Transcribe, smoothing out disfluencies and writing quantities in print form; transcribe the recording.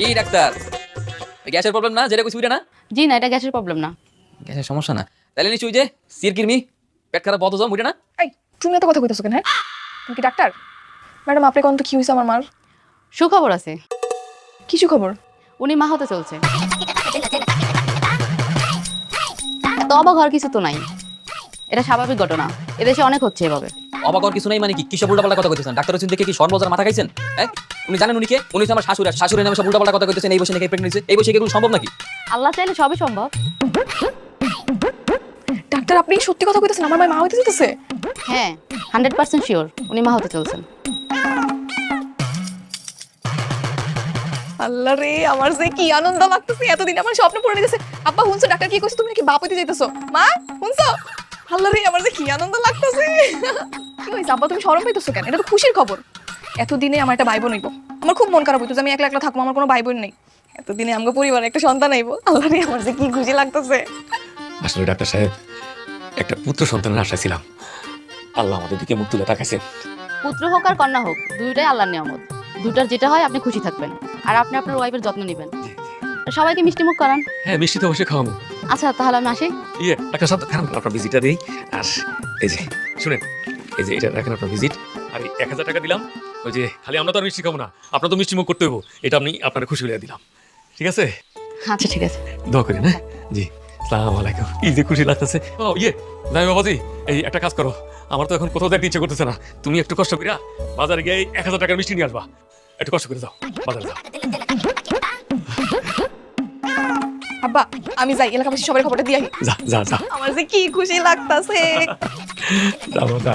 এই ডাক্তার, গ্যাসের প্রবলেম না, যেটা কিছু না? জি না, এটা গ্যাসের প্রবলেম না। গ্যাসের সমস্যা না, তাহলে নিশ্চয়ই যে সিরকিরমি, পেট খারাপ, বদহজম, ওইটা না? এই তুমি এত কথা কইতেছো কেন? হ্যাঁ, তুমি কি ডাক্তার? ম্যাডাম আপনি কোন তো কি হয়েছে আমার মার? সুখবর আছে, কিছু খবর? উনি মা হতে চলছে। এত অবাক হওয়ার কিছু তো নাই, এটা স্বাভাবিক ঘটনা, এদেশে অনেক হচ্ছে এভাবে। অবাক হওয়ার কিছু নাই মানে কি? কিসব উল্টাপাল্টা কথা কইতেছেন? ডাক্তার হচ্ছেন দেখে কি স্বর্ণবাজার মাথা খাইছেন? হ্যাঁ, উনি জানেন উনি কে? উনি হচ্ছে আমার শাশুড়ি, শাশুড়ি নামে সব উল্টাপাল্টা কথা কইতেছেন। এই বসে নাকি প্রেগনেন্ট হয়েছে, এই বসে এগুলো সম্ভব নাকি? আল্লাহ চাইলে সবই সম্ভব। ডাক্তার আপনি সত্যি কথা কইতেছেন আমার মা হইতে যেতেছে? হ্যাঁ, 100% শিওর উনি মা হতে চলছেন। আল্লাহ রে, আমার যে কি আনন্দ লাগতেছে, এতদিন আমার স্বপ্ন পূরণ হয়ে গেছে। আব্বা শুনছো ডাক্তার কি কইছে, তুমি নাকি বাপ হইতে যাইতেছো? মা শুনছো? আল্লাহ রে, আমার যে কি আনন্দ লাগতেছে। কি হইছে আব্বা, তুমি শরম পাইতেছো কেন? এটা তো খুশির খবর। এতদিনে আমার একটা ভাই বোন হইব। আমার খুব মন খারাপ হইতো যে আমি একলা একলা থাকবো, আমার কোনো ভাই বোন নেই। এতদিনে আমগো পরিবারে একটা সন্তান আইবো। আল্লাহ রে, আমার যে কি খুশি লাগতেছে। আসলে ডাক্তার সাহেব, একটা পুত্র সন্তানের আশা ছিলাম, আল্লাহ আমাদের দিকে মুখ তুলে তাকাইছেন। পুত্র হোক আর কন্যা হোক, দুইটাই আল্লাহর নিয়ামত। দুটার যেটা হয় আপনি খুশি থাকবেন, আর আপনি আপনার ওয়াইফের যত্ন নেবেন। সবাইকে মিষ্টি মুখ করান। হ্যাঁ, মিষ্টি তো অবশ্যই খাওয়াবো। আচ্ছা তাহলে আমি আসি। ডাক্তার সাহেব খারাপ আপনার ভিজিটটা দিই। আর এই যে শুনেন, এই যে এটা রাখেন আপনার ভিজিট। আর এই 1000 টাকা দিলাম, ওই যে খালি আমরা তো আর মিষ্টি খাবো না, আপনার তো মিষ্টি মুখ করতে হইব, এটা আপনি আপনার খুশি হয়ে দিলাম, ঠিক আছে? আচ্ছা ঠিক আছে। দোয়া করেন। হ্যাঁ জি, সালাম আলাইকুম। কি যে খুশি লাগতেছে। ও নাই বাবাজি, এই একটা কাজ করো, আমার তো এখন কোথাও দেখতে ইচ্ছে করতেছে না, তুমি একটু কষ্ট করিয়া বাজারে গিয়ে 1000 টাকার মিষ্টি নিয়ে আসবা। একটু কষ্ট করে যাও, বাজারে যাও। আব্বা আমি যাই, এলাকাবাসী সবার খবরটা দিয়ে আহি। যা যা যা আমার যে কি খুশি লাগতাছে। যাও যা।